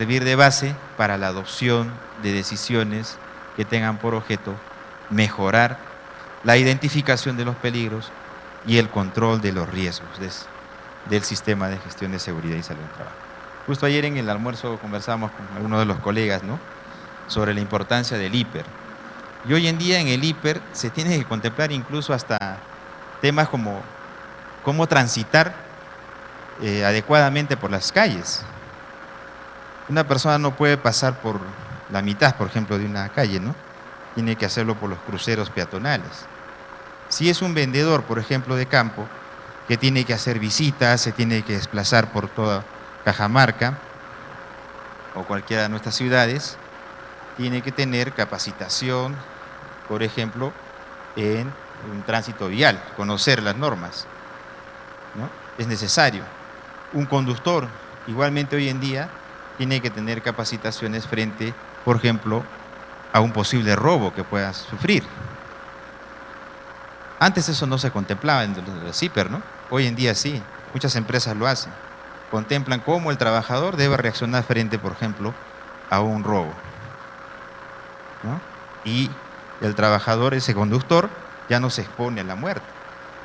servir de base para la adopción de decisiones que tengan por objeto mejorar la identificación de los peligros y el control de los riesgos del sistema de gestión de seguridad y salud en el trabajo. Justo ayer en el almuerzo conversábamos con algunos de los colegas, ¿no?, sobre la importancia del IPER. Y hoy en día en el IPER se tiene que contemplar incluso hasta temas como cómo transitar adecuadamente por las calles. Una persona no puede pasar por la mitad, por ejemplo, de una calle, ¿no? Tiene que hacerlo por los cruceros peatonales. Si es un vendedor, por ejemplo, de campo, que tiene que hacer visitas, se tiene que desplazar por toda Cajamarca o cualquiera de nuestras ciudades, tiene que tener capacitación, por ejemplo, en un tránsito vial, conocer las normas, ¿no? Es necesario. Un conductor, igualmente hoy en día, tiene que tener capacitaciones frente, por ejemplo, a un posible robo que pueda sufrir. Antes eso no se contemplaba en los IPER, ¿no? Hoy en día sí, muchas empresas lo hacen. Contemplan cómo el trabajador debe reaccionar frente, por ejemplo, a un robo, ¿no? Y el trabajador, ese conductor, ya no se expone a la muerte.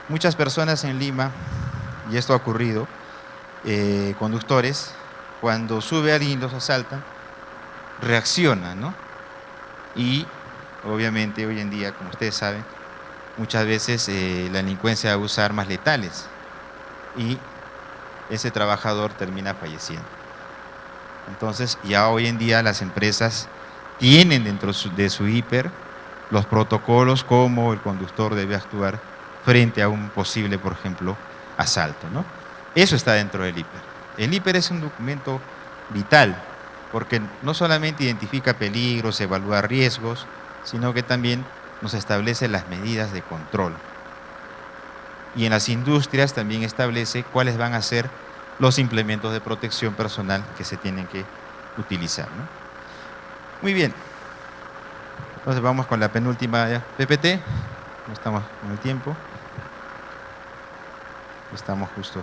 Muchas personas en Lima, y esto ha ocurrido, conductores, cuando sube alguien y los asaltan, reaccionan, ¿no? Y obviamente hoy en día, como ustedes saben, muchas veces la delincuencia usa armas letales y ese trabajador termina falleciendo. Entonces, ya hoy en día las empresas tienen dentro de su IPER los protocolos como el conductor debe actuar frente a un posible, por ejemplo, asalto, ¿no? Eso está dentro del IPER. El IPER es un documento vital porque no solamente identifica peligros, evalúa riesgos, sino que también nos establece las medidas de control. Y en las industrias también establece cuáles van a ser los implementos de protección personal que se tienen que utilizar, ¿no? Muy bien. Entonces vamos con la penúltima PPT. No estamos con el tiempo. Estamos justo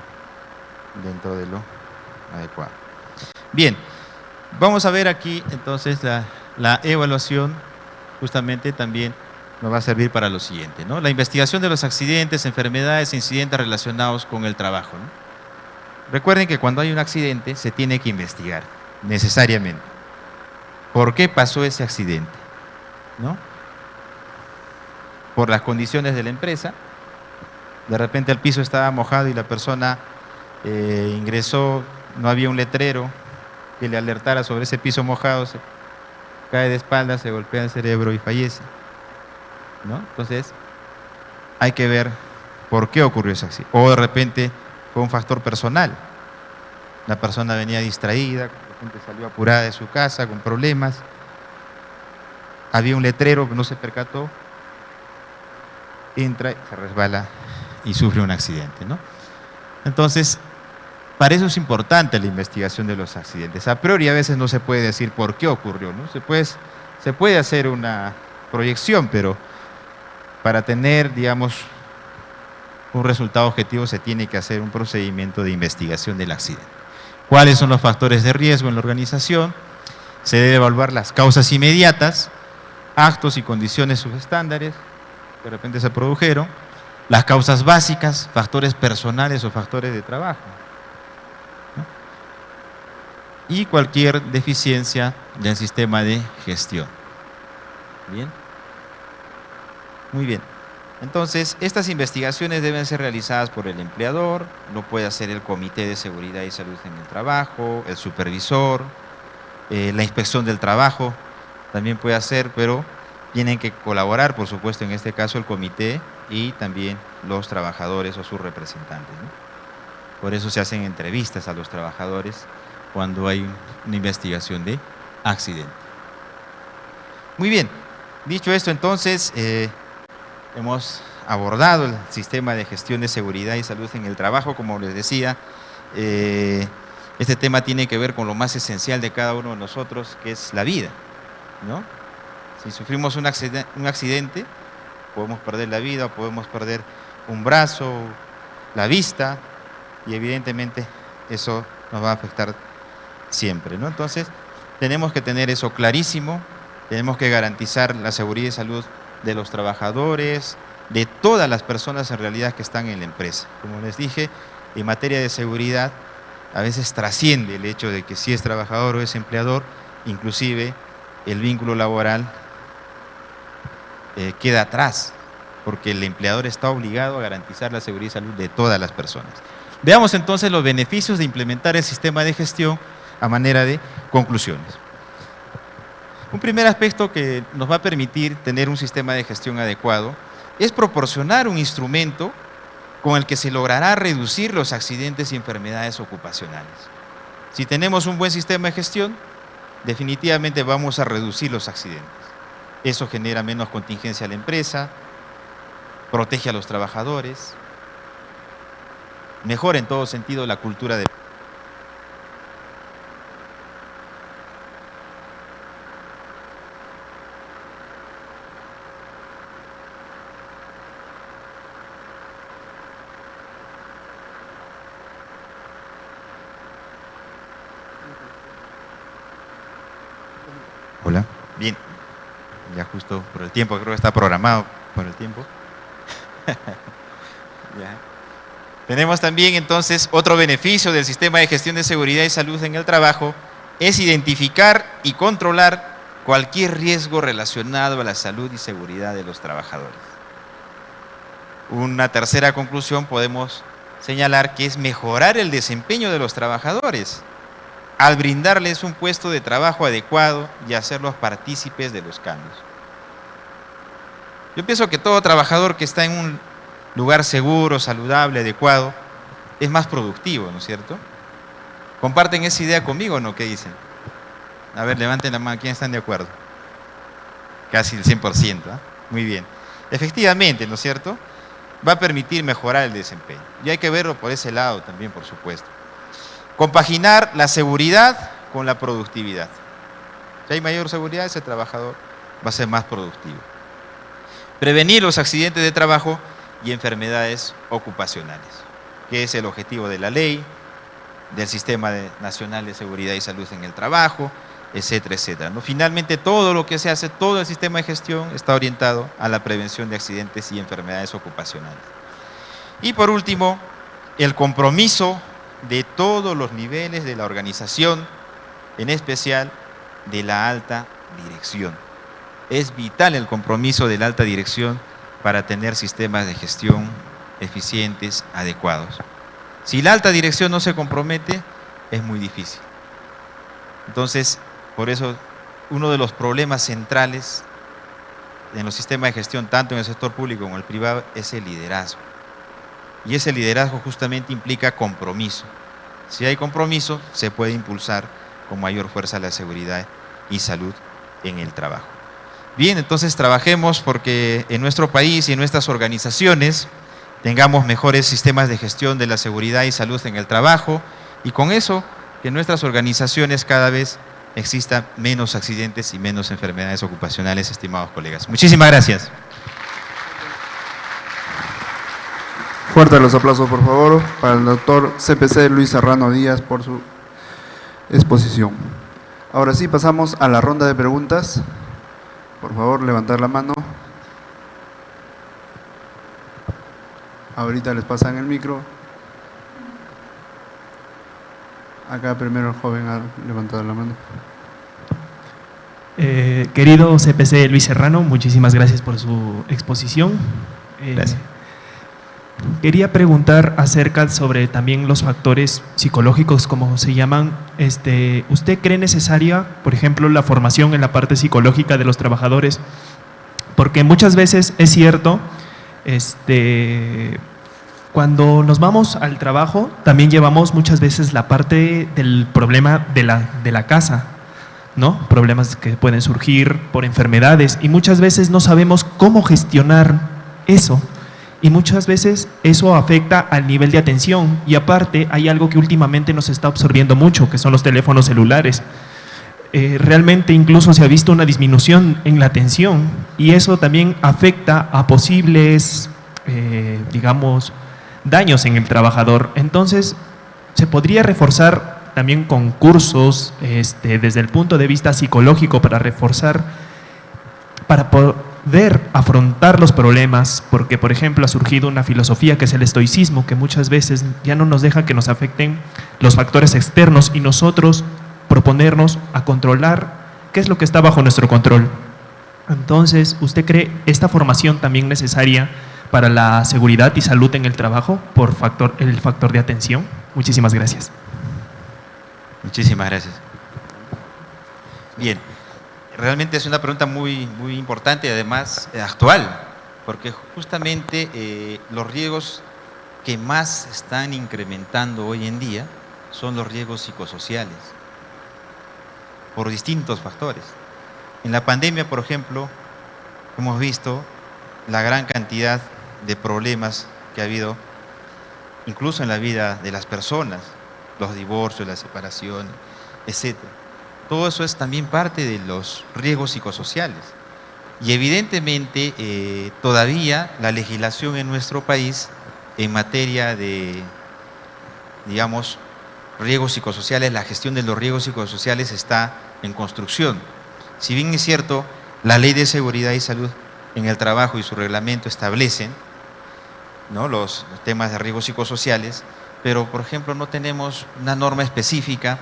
dentro de lo adecuado. Bien, vamos a ver aquí entonces la evaluación, justamente también nos va a servir para lo siguiente, ¿no? La investigación de los accidentes, enfermedades e incidentes relacionados con el trabajo, ¿no? Recuerden que cuando hay un accidente se tiene que investigar, necesariamente. ¿Por qué pasó ese accidente?, ¿no? Por las condiciones de la empresa. De repente el piso estaba mojado y la persona ingresó, no había un letrero que le alertara sobre ese piso mojado, se cae de espaldas, se golpea el cerebro y fallece, ¿no? Entonces, hay que ver por qué ocurrió ese accidente. O de repente fue un factor personal. La persona venía distraída, de repente salió apurada de su casa con problemas, había un letrero que no se percató, entra, se resbala y sufre un accidente, ¿no? Entonces, para eso es importante la investigación de los accidentes. A priori a veces no se puede decir por qué ocurrió, ¿no? Se puede hacer una proyección, pero para tener, digamos, un resultado objetivo se tiene que hacer un procedimiento de investigación del accidente. ¿Cuáles son los factores de riesgo en la organización? Se debe evaluar las causas inmediatas, actos y condiciones subestándares que de repente se produjeron, las causas básicas, factores personales o factores de trabajo, ¿no? Y cualquier deficiencia del sistema de gestión. ¿Bien? Muy bien. Entonces, estas investigaciones deben ser realizadas por el empleador, lo puede hacer el Comité de Seguridad y Salud en el Trabajo, el supervisor, la Inspección del Trabajo también puede hacer, pero tienen que colaborar, por supuesto, en este caso el comité y también los trabajadores o sus representantes, ¿no? Por eso se hacen entrevistas a los trabajadores cuando hay una investigación de accidente. Muy bien, dicho esto entonces, hemos abordado el sistema de gestión de seguridad y salud en el trabajo. Como les decía, este tema tiene que ver con lo más esencial de cada uno de nosotros, que es la vida, ¿no? Si sufrimos un accidente, podemos perder la vida, podemos perder un brazo, la vista, y evidentemente eso nos va a afectar siempre, ¿no? Entonces, tenemos que tener eso clarísimo, tenemos que garantizar la seguridad y salud de los trabajadores, de todas las personas en realidad que están en la empresa. Como les dije, en materia de seguridad, a veces trasciende el hecho de que si es trabajador o es empleador, inclusive el vínculo laboral queda atrás, porque el empleador está obligado a garantizar la seguridad y salud de todas las personas. Veamos entonces los beneficios de implementar el sistema de gestión a manera de conclusiones. Un primer aspecto que nos va a permitir tener un sistema de gestión adecuado es proporcionar un instrumento con el que se logrará reducir los accidentes y enfermedades ocupacionales. Si tenemos un buen sistema de gestión, definitivamente vamos a reducir los accidentes. Eso genera menos contingencia a la empresa, protege a los trabajadores, mejora en todo sentido la cultura de... Hola. Bien. Ya justo por el tiempo, creo que está programado por el tiempo. Ya. Tenemos también entonces otro beneficio del sistema de gestión de seguridad y salud en el trabajo, es identificar y controlar cualquier riesgo relacionado a la salud y seguridad de los trabajadores. Una tercera conclusión podemos señalar que es mejorar el desempeño de los trabajadores al brindarles un puesto de trabajo adecuado y hacerlos partícipes de los cambios. Yo pienso que todo trabajador que está en un lugar seguro, saludable, adecuado, es más productivo, ¿no es cierto? ¿Comparten esa idea conmigo o no? ¿Qué dicen? A ver, levanten la mano, ¿quiénes están de acuerdo? Casi el 100%, ¿eh? Muy bien. Efectivamente, ¿no es cierto? Va a permitir mejorar el desempeño. Y hay que verlo por ese lado también, por supuesto. Compaginar la seguridad con la productividad. Si hay mayor seguridad, ese trabajador va a ser más productivo. Prevenir los accidentes de trabajo y enfermedades ocupacionales, que es el objetivo de la ley, del Sistema Nacional de Seguridad y Salud en el Trabajo, etcétera, etcétera, ¿no? Finalmente, todo lo que se hace, todo el sistema de gestión está orientado a la prevención de accidentes y enfermedades ocupacionales. Y por último, el compromiso de todos los niveles de la organización, en especial de la alta dirección. Es vital el compromiso de la alta dirección para tener sistemas de gestión eficientes, adecuados. Si la alta dirección no se compromete, es muy difícil. Entonces, por eso, uno de los problemas centrales en los sistemas de gestión, tanto en el sector público como en el privado, es el liderazgo. Y ese liderazgo justamente implica compromiso. Si hay compromiso, se puede impulsar con mayor fuerza la seguridad y salud en el trabajo. Bien, entonces trabajemos porque en nuestro país y en nuestras organizaciones tengamos mejores sistemas de gestión de la seguridad y salud en el trabajo y con eso que en nuestras organizaciones cada vez existan menos accidentes y menos enfermedades ocupacionales, estimados colegas. Muchísimas gracias. Fuerte los aplausos, por favor, para el doctor CPC Luis Serrano Díaz por su exposición. Ahora sí, pasamos a la ronda de preguntas. Por favor, levantar la mano. Ahorita les pasan el micro. Acá primero el joven ha levantado la mano. Querido CPC Luis Serrano, muchísimas gracias por su exposición. Gracias. Quería preguntar acerca sobre también los factores psicológicos, como se llaman. ¿Usted cree necesaria, por ejemplo, la formación en la parte psicológica de los trabajadores? Porque muchas veces es cierto, cuando nos vamos al trabajo, también llevamos muchas veces la parte del problema de la casa, ¿no? Problemas que pueden surgir por enfermedades y muchas veces no sabemos cómo gestionar eso. Y muchas veces eso afecta al nivel de atención y aparte hay algo que últimamente nos está absorbiendo mucho, que son los teléfonos celulares. Realmente incluso se ha visto una disminución en la atención y eso también afecta a posibles, digamos, daños en el trabajador. Entonces, se podría reforzar también con cursos desde el punto de vista psicológico para reforzar, para poder afrontar los problemas, porque por ejemplo ha surgido una filosofía que es el estoicismo, que muchas veces ya no nos deja que nos afecten los factores externos y nosotros proponernos a controlar qué es lo que está bajo nuestro control. Entonces, ¿usted cree esta formación también necesaria para la seguridad y salud en el trabajo por el factor de atención? Muchísimas gracias. Muchísimas gracias. Bien, realmente es una pregunta muy importante y además actual, porque justamente los riesgos que más están incrementando hoy en día son los riesgos psicosociales, por distintos factores. En la pandemia, por ejemplo, hemos visto la gran cantidad de problemas que ha habido, incluso en la vida de las personas, los divorcios, las separaciones, etc. Todo eso es también parte de los riesgos psicosociales. Y evidentemente todavía la legislación en nuestro país en materia de, digamos, riesgos psicosociales, la gestión de los riesgos psicosociales está en construcción. Si bien es cierto, la Ley de Seguridad y Salud en el Trabajo y su reglamento establecen, ¿no?, los temas de riesgos psicosociales, pero por ejemplo no tenemos una norma específica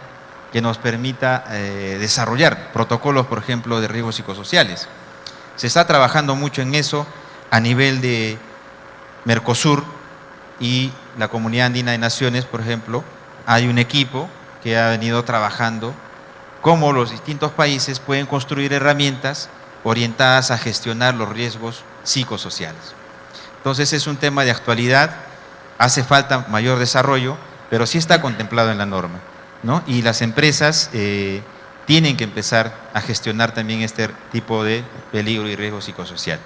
que nos permita desarrollar protocolos, por ejemplo, de riesgos psicosociales. Se está trabajando mucho en eso a nivel de Mercosur y la Comunidad Andina de Naciones, por ejemplo. Hay un equipo que ha venido trabajando cómo los distintos países pueden construir herramientas orientadas a gestionar los riesgos psicosociales. Entonces es un tema de actualidad, hace falta mayor desarrollo, pero sí está contemplado en la norma, ¿no? Y las empresas tienen que empezar a gestionar también este tipo de peligro y riesgo psicosocial.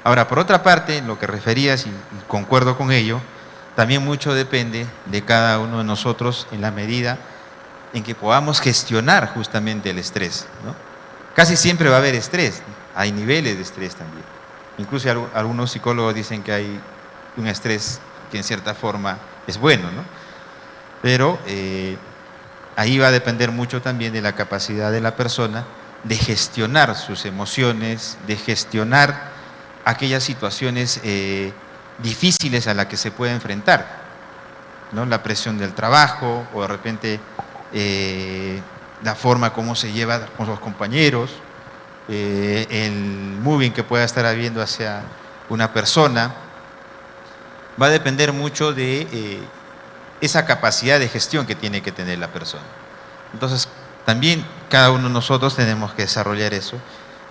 Ahora, por otra parte, en lo que referías, y concuerdo con ello, también mucho depende de cada uno de nosotros en la medida en que podamos gestionar justamente el estrés, ¿no? Casi siempre va a haber estrés, hay niveles de estrés también. Incluso algunos psicólogos dicen que hay un estrés que en cierta forma es bueno, ¿no? Pero ahí va a depender mucho también de la capacidad de la persona de gestionar sus emociones, de gestionar aquellas situaciones difíciles a las que se puede enfrentar, ¿no? La presión del trabajo o de repente la forma como se lleva con los compañeros, el moving que pueda estar habiendo hacia una persona, va a depender mucho de esa capacidad de gestión que tiene que tener la persona. Entonces, también cada uno de nosotros tenemos que desarrollar eso.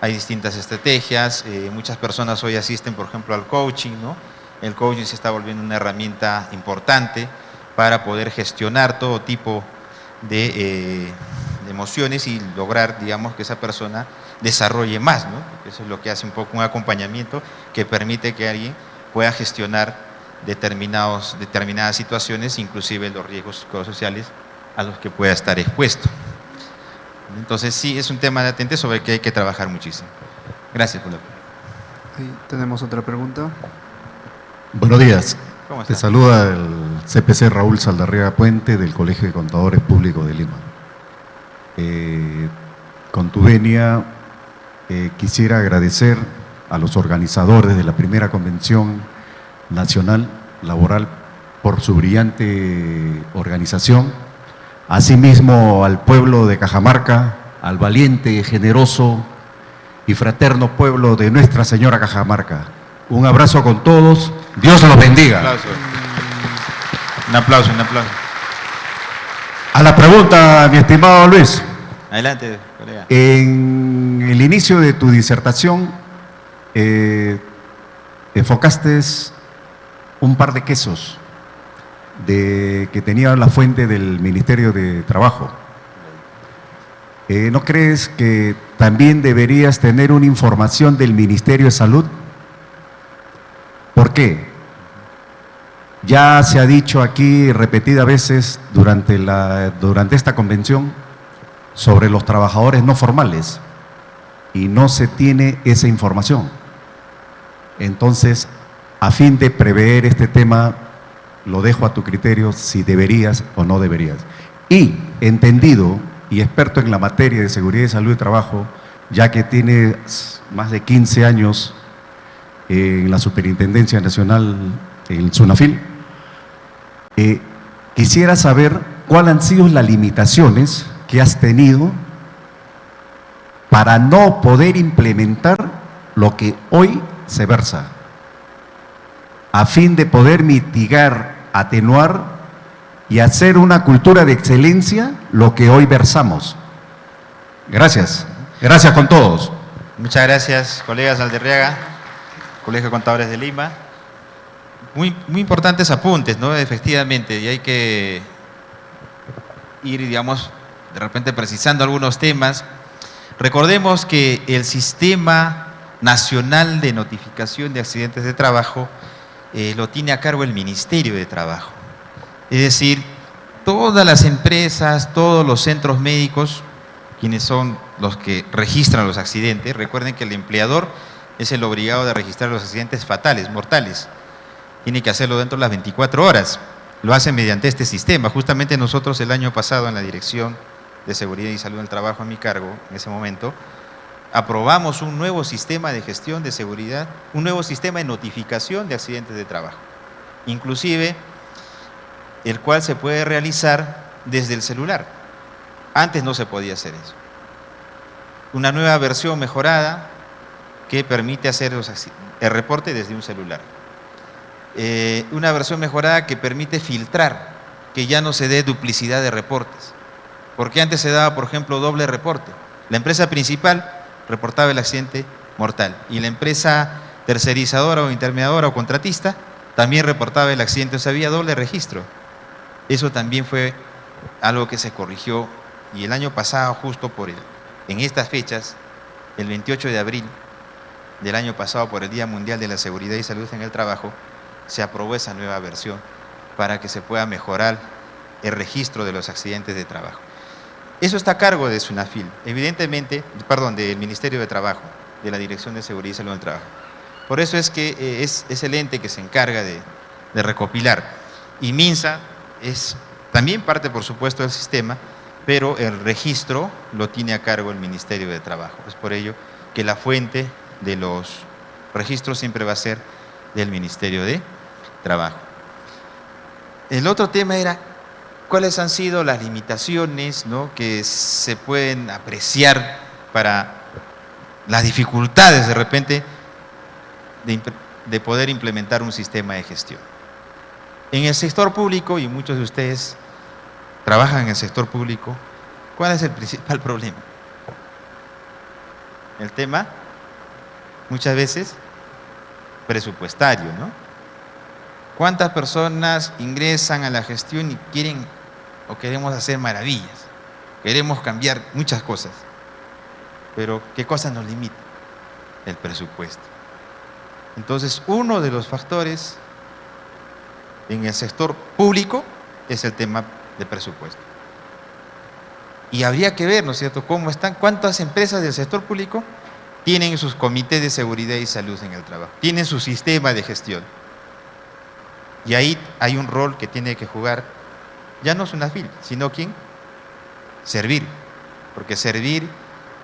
Hay distintas estrategias, muchas personas hoy asisten, por ejemplo, al coaching, ¿no? El coaching se está volviendo una herramienta importante para poder gestionar todo tipo de emociones y lograr, digamos, que esa persona desarrolle más, ¿no? Eso es lo que hace un poco un acompañamiento que permite que alguien pueda gestionar determinadas situaciones, inclusive los riesgos psicosociales a los que pueda estar expuesto. Entonces sí, es un tema latente sobre el que hay que trabajar muchísimo. Gracias por la pregunta. Ahí tenemos otra pregunta. Buenos días. ¿Cómo está? Te saluda el CPC Raúl Saldarriaga Puente del Colegio de Contadores Públicos de Lima. Con tu venia, quisiera agradecer a los organizadores de la primera Convención Nacional Laboral por su brillante organización, asimismo al pueblo de Cajamarca, al valiente, generoso y fraterno pueblo de Nuestra Señora Cajamarca. Un abrazo con todos, Dios los bendiga. Un aplauso. Un aplauso, un aplauso. A la pregunta, mi estimado Luis. Adelante, colega. En el inicio de tu disertación enfocaste un par de quesos que tenía la fuente del Ministerio de Trabajo. ¿No crees que también deberías tener una información del Ministerio de Salud? ¿Por qué? Ya se ha dicho aquí repetidas veces durante esta convención sobre los trabajadores no formales y no se tiene esa información. Entonces, a fin de prever este tema, lo dejo a tu criterio si deberías o no deberías. y entendido y experto en la materia de seguridad y salud de trabajo, ya que tiene más de 15 años en la Superintendencia Nacional, el SUNAFIL, quisiera saber cuáles han sido las limitaciones que has tenido para no poder implementar lo que hoy se versa, a fin de poder mitigar, atenuar y hacer una cultura de excelencia lo que hoy versamos. Gracias. Gracias con todos. Muchas gracias, colegas Alderriaga, Colegio de Contadores de Lima. Muy importantes apuntes, ¿no? Efectivamente, y hay que ir, digamos, de repente precisando algunos temas. Recordemos que el Sistema Nacional de Notificación de Accidentes de Trabajo lo tiene a cargo el Ministerio de Trabajo. Es decir, todas las empresas, todos los centros médicos, quienes son los que registran los accidentes, recuerden que el empleador es el obligado de registrar los accidentes fatales, mortales. Tiene que hacerlo dentro de las 24 horas. Lo hacen mediante este sistema. Justamente nosotros el año pasado en la Dirección de Seguridad y Salud del Trabajo a mi cargo, en ese momento, aprobamos un nuevo sistema de gestión de seguridad, un nuevo sistema de notificación de accidentes de trabajo. Inclusive, el cual se puede realizar desde el celular. Antes no se podía hacer eso. Una nueva versión mejorada que permite hacer el reporte desde un celular. Una versión mejorada que permite filtrar, que ya no se dé duplicidad de reportes. Porque antes se daba, por ejemplo, doble reporte. La empresa principal reportaba el accidente mortal y la empresa tercerizadora o intermediadora o contratista también reportaba el accidente, o sea, había doble registro. Eso también fue algo que se corrigió y el año pasado, justo en estas fechas, el 28 de abril del año pasado, por el Día Mundial de la Seguridad y Salud en el Trabajo, se aprobó esa nueva versión para que se pueda mejorar el registro de los accidentes de trabajo. Eso está a cargo de SUNAFIL, evidentemente, del Ministerio de Trabajo, de la Dirección de Seguridad y Salud del Trabajo. Por eso es que es el ente que se encarga de recopilar. Y MINSA es también parte, por supuesto, del sistema, pero el registro lo tiene a cargo el Ministerio de Trabajo. Es por ello que la fuente de los registros siempre va a ser del Ministerio de Trabajo. El otro tema era cuáles han sido las limitaciones, ¿no?, que se pueden apreciar para las dificultades de repente de poder implementar un sistema de gestión. En el sector público, y muchos de ustedes trabajan en el sector público, ¿cuál es el principal problema? El tema, muchas veces, presupuestario, ¿no? ¿Cuántas personas ingresan a la gestión y quieren o queremos hacer maravillas? Queremos cambiar muchas cosas, pero ¿qué cosa nos limita? El presupuesto. Entonces, uno de los factores en el sector público es el tema de presupuesto. Y habría que ver, ¿no es cierto?, cómo están, cuántas empresas del sector público tienen sus comités de seguridad y salud en el trabajo, tienen su sistema de gestión. Y ahí hay un rol que tiene que jugar, ya no SUNAFIL, sino ¿quién? Servir, porque Servir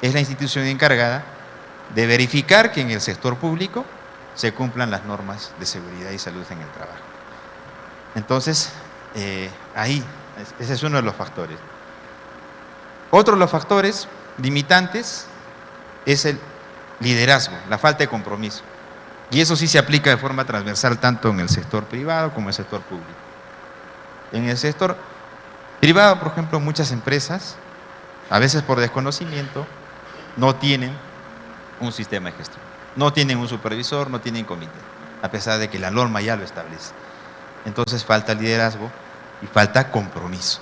es la institución encargada de verificar que en el sector público se cumplan las normas de seguridad y salud en el trabajo. Entonces, ahí, ese es uno de los factores. Otro de los factores limitantes es el liderazgo, la falta de compromiso. Y eso sí se aplica de forma transversal tanto en el sector privado como en el sector público. En el sector privado, por ejemplo, muchas empresas, a veces por desconocimiento, no tienen un sistema de gestión, no tienen un supervisor, no tienen comité, a pesar de que la norma ya lo establece. Entonces falta liderazgo y falta compromiso.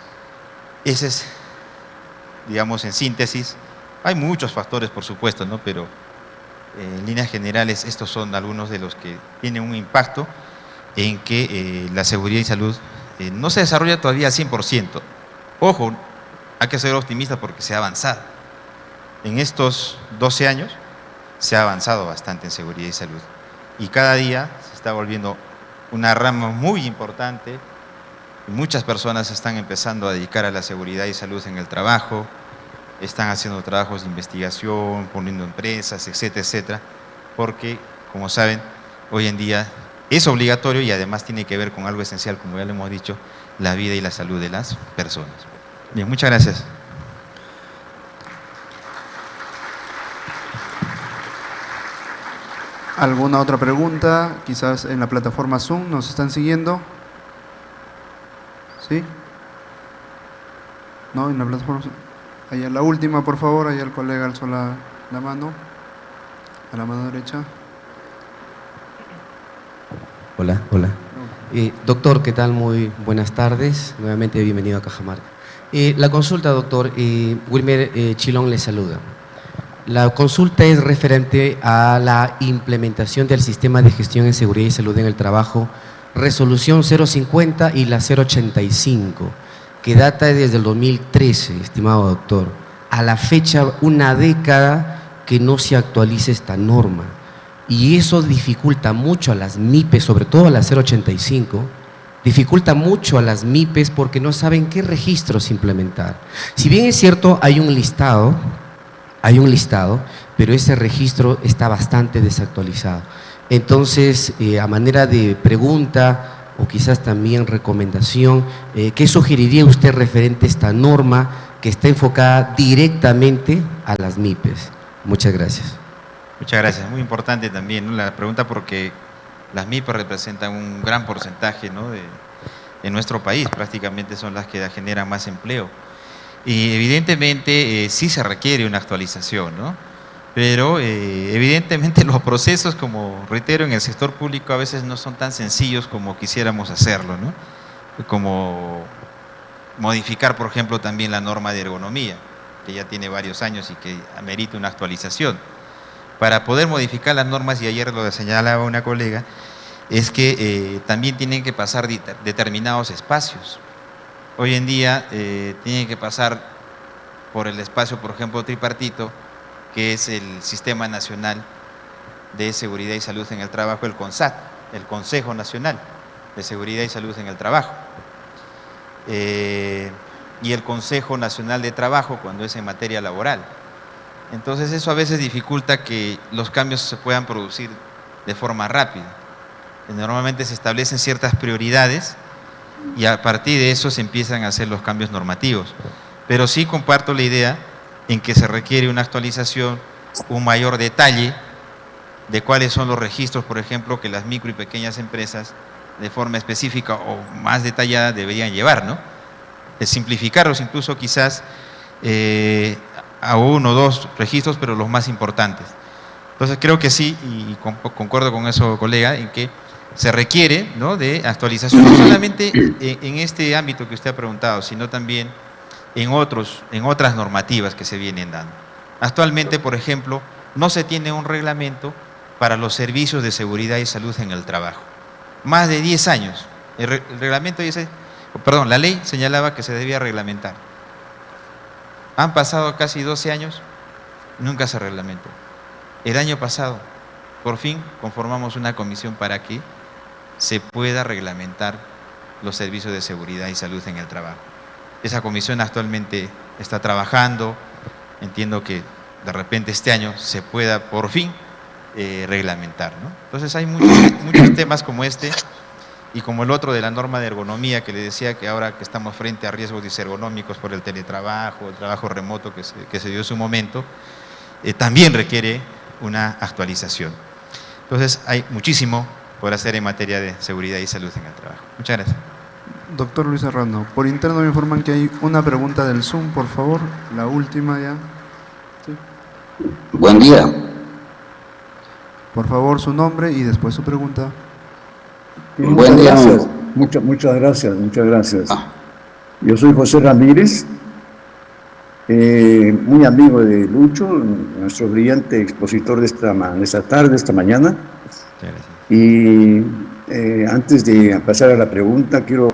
Ese es, digamos, en síntesis. Hay muchos factores, por supuesto, ¿no?, pero en líneas generales estos son algunos de los que tienen un impacto en que la seguridad y salud no se desarrolla todavía al 100%. Ojo, hay que ser optimistas porque se ha avanzado. En estos 12 años se ha avanzado bastante en seguridad y salud. Y cada día se está volviendo una rama muy importante Muchas personas están empezando a dedicar a la seguridad y salud en el trabajo, están haciendo trabajos de investigación, poniendo empresas, etcétera, etcétera, porque, como saben, hoy en día es obligatorio y además tiene que ver con algo esencial, como ya lo hemos dicho, la vida y la salud de las personas. Bien, muchas gracias. ¿Alguna otra pregunta? Quizás en la plataforma Zoom nos están siguiendo. ¿Sí? ¿No? En la plataforma Zoom. Allá la última, por favor. Allá el colega alzó la mano. A la mano derecha. Hola, hola. Doctor, ¿qué tal? Muy buenas tardes. Nuevamente bienvenido a Cajamarca. La consulta, doctor, Wilmer Chilón le saluda. La consulta es referente a la implementación del Sistema de Gestión en Seguridad y Salud en el Trabajo, resolución 050 y la 085, que data desde el 2013, estimado doctor. A la fecha, una década que no se actualiza esta norma. Y eso dificulta mucho a las MIPES, sobre todo a la 085, dificulta mucho a las MIPES porque no saben qué registros implementar. Si bien es cierto, hay un listado, pero ese registro está bastante desactualizado. Entonces, a manera de pregunta o quizás también recomendación, ¿qué sugeriría usted referente a esta norma que está enfocada directamente a las MIPES? Muchas gracias. Muchas gracias. Muy importante también, ¿no?, la pregunta, porque las MIPES representan un gran porcentaje, ¿no?, de nuestro país, prácticamente son las que generan más empleo. Y evidentemente sí se requiere una actualización, ¿no? Pero evidentemente los procesos, como reitero, en el sector público a veces no son tan sencillos como quisiéramos hacerlo, ¿no? Como modificar, por ejemplo, también la norma de ergonomía, que ya tiene varios años y que amerita una actualización. Para poder modificar las normas, y ayer lo señalaba una colega, es que también tienen que pasar determinados espacios. Hoy en día tienen que pasar por el espacio, por ejemplo, tripartito, que es el Sistema Nacional de Seguridad y Salud en el Trabajo, el CONSAT, el Consejo Nacional de Seguridad y Salud en el Trabajo, y el Consejo Nacional de Trabajo cuando es en materia laboral. Entonces eso a veces dificulta que los cambios se puedan producir de forma rápida. Normalmente se establecen ciertas prioridades y a partir de eso se empiezan a hacer los cambios normativos. Pero sí comparto la idea en que se requiere una actualización, un mayor detalle de cuáles son los registros, por ejemplo, que las micro y pequeñas empresas de forma específica o más detallada deberían llevar, ¿no? De simplificarlos incluso quizás a 1 o 2 registros, pero los más importantes. Entonces creo que sí, y concuerdo con eso, colega, en que se requiere, ¿no?, de actualización, no solamente en este ámbito que usted ha preguntado, sino también en otras normativas que se vienen dando. Actualmente, por ejemplo, no se tiene un reglamento para los servicios de seguridad y salud en el trabajo. Más de 10 años. El reglamento dice, perdón, la ley señalaba que se debía reglamentar. Han pasado casi 12 años, nunca se reglamentó. El año pasado, por fin, conformamos una comisión para que se pueda reglamentar los servicios de seguridad y salud en el trabajo. Esa comisión actualmente está trabajando, entiendo que de repente este año se pueda por fin reglamentar, ¿no? Entonces hay muchos temas como este y como el otro de la norma de ergonomía, que le decía que ahora que estamos frente a riesgos disergonómicos por el teletrabajo, el trabajo remoto que se dio en su momento, también requiere una actualización. Entonces hay muchísimo por hacer en materia de seguridad y salud en el trabajo. Muchas gracias. Doctor Luis Serrano, por interno me informan que hay una pregunta del Zoom, por favor, la última ya. Sí. Buen día. Por favor, su nombre y después su pregunta. Buen día. Gracias. Muchas gracias, muchas gracias. Yo soy José Ramírez, muy amigo de Lucho, nuestro brillante expositor de esta tarde, esta mañana. Muchas gracias. Y antes de pasar a la pregunta, quiero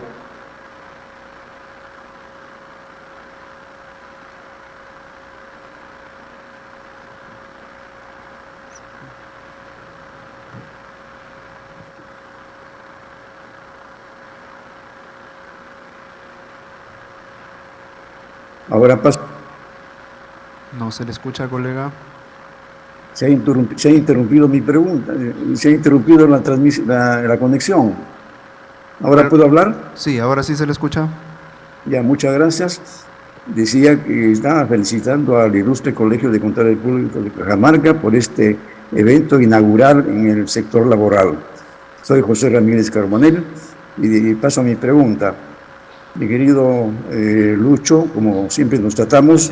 Ahora paso. No se le escucha, colega. Se ha interrumpido mi pregunta, se ha interrumpido la conexión. ¿Ahora puedo hablar? Sí, ahora sí se le escucha. Ya, muchas gracias. Decía que estaba felicitando al ilustre Colegio de Contadores Públicos de Cajamarca por este evento inaugural en el sector laboral. Soy José Ramírez Carbonell y paso a mi pregunta. Mi querido Lucho, como siempre nos tratamos,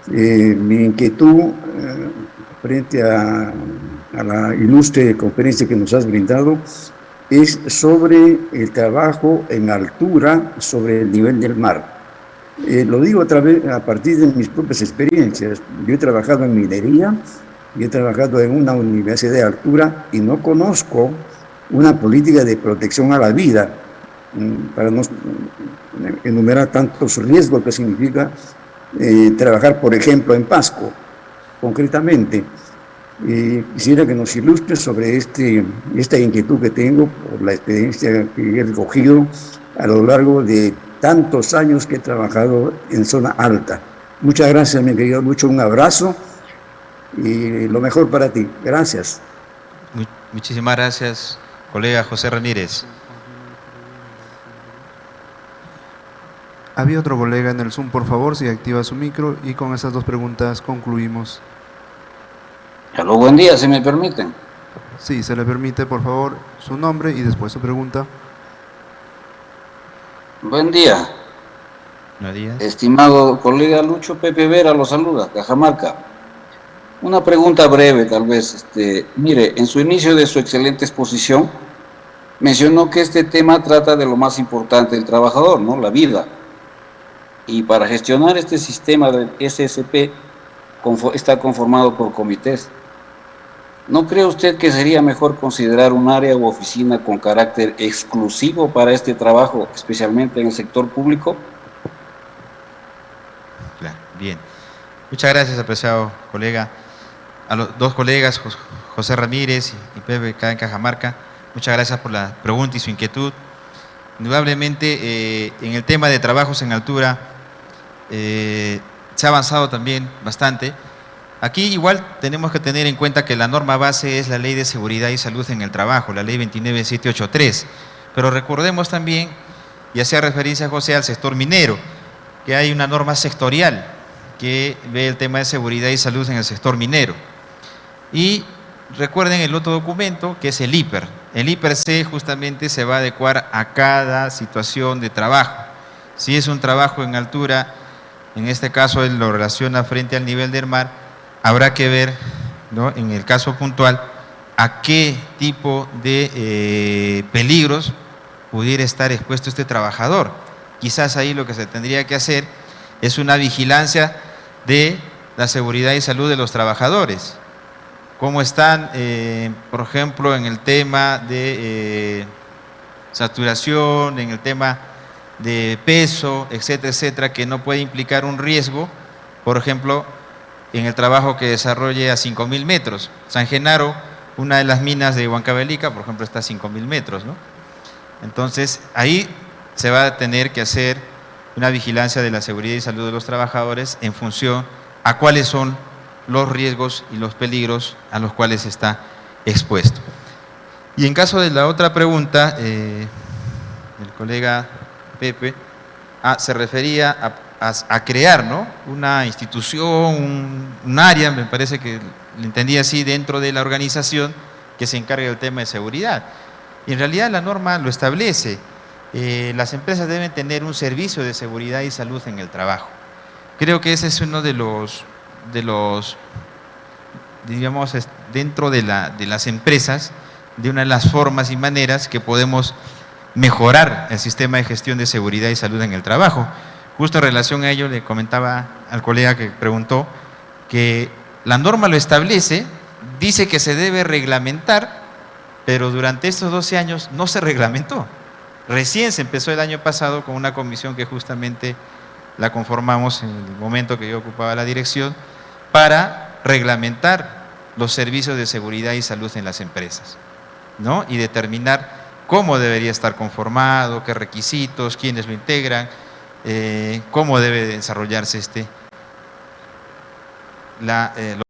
mi inquietud frente a la ilustre conferencia que nos has brindado es sobre el trabajo en altura sobre el nivel del mar. Lo digo a partir de mis propias experiencias. Yo he trabajado en minería, yo he trabajado en una universidad de altura y no conozco una política de protección a la vida, para no enumerar tantos riesgos que significa trabajar, por ejemplo, en Pasco, concretamente. Quisiera que nos ilustre sobre esta inquietud que tengo por la experiencia que he recogido a lo largo de tantos años que he trabajado en zona alta. Muchas gracias, mi querido Lucho, un abrazo y lo mejor para ti. Gracias. Muchísimas gracias, colega José Ramírez. Había otro colega en el Zoom, por favor, si activa su micro, y con esas dos preguntas concluimos. Aló, buen día, si me permiten. Sí, se le permite, por favor, su nombre y después su pregunta. Buen día. Buenos días. Estimado colega Lucho, Pepe Vera lo saluda, Cajamarca. Una pregunta breve, tal vez. Mire, en su inicio de su excelente exposición, mencionó que este tema trata de lo más importante del trabajador, ¿no? La vida. Y para gestionar este sistema del SSP está conformado por comités. ¿No cree usted que sería mejor considerar un área u oficina con carácter exclusivo para este trabajo, especialmente en el sector público? Claro, bien. Muchas gracias, apreciado colega. A los dos colegas, José Ramírez y Pepe, acá en Cajamarca, muchas gracias por la pregunta y su inquietud. Indudablemente, en el tema de trabajos en altura, se ha avanzado también bastante. Aquí igual tenemos que tener en cuenta que la norma base es la Ley de Seguridad y Salud en el Trabajo, la Ley 29783. Pero recordemos también, y hacía referencia José al sector minero, que hay una norma sectorial que ve el tema de seguridad y salud en el sector minero. Y recuerden el otro documento, que es el IPER. El IPER-C justamente se va a adecuar a cada situación de trabajo. Si es un trabajo en altura, en este caso él lo relaciona frente al nivel del mar, habrá que ver, ¿no?, en el caso puntual, a qué tipo de peligros pudiera estar expuesto este trabajador. Quizás ahí lo que se tendría que hacer es una vigilancia de la seguridad y salud de los trabajadores. Cómo están, por ejemplo, en el tema de saturación, en el tema de peso, etcétera, etcétera, que no puede implicar un riesgo, por ejemplo, en el trabajo que desarrolle a 5.000 metros. San Genaro, una de las minas de Huancavelica, por ejemplo, está a 5.000 metros, ¿no? Entonces, ahí se va a tener que hacer una vigilancia de la seguridad y salud de los trabajadores en función a cuáles son los riesgos y los peligros a los cuales está expuesto. Y en caso de la otra pregunta, el colega Pepe se refería a crear, ¿no?, una institución, un área, me parece que lo entendí así, dentro de la organización que se encargue del tema de seguridad. Y en realidad la norma lo establece. Las empresas deben tener un servicio de seguridad y salud en el trabajo. Creo que ese es uno de los digamos, dentro de las empresas, de una de las formas y maneras que podemos mejorar el sistema de gestión de seguridad y salud en el trabajo. Justo en relación a ello le comentaba al colega que preguntó que la norma lo establece, dice que se debe reglamentar, pero durante estos 12 años no se reglamentó. Recién se empezó el año pasado con una comisión que justamente la conformamos en el momento que yo ocupaba la dirección para reglamentar los servicios de seguridad y salud en las empresas, ¿no?, y determinar cómo debería estar conformado, qué requisitos, quiénes lo integran, cómo debe desarrollarse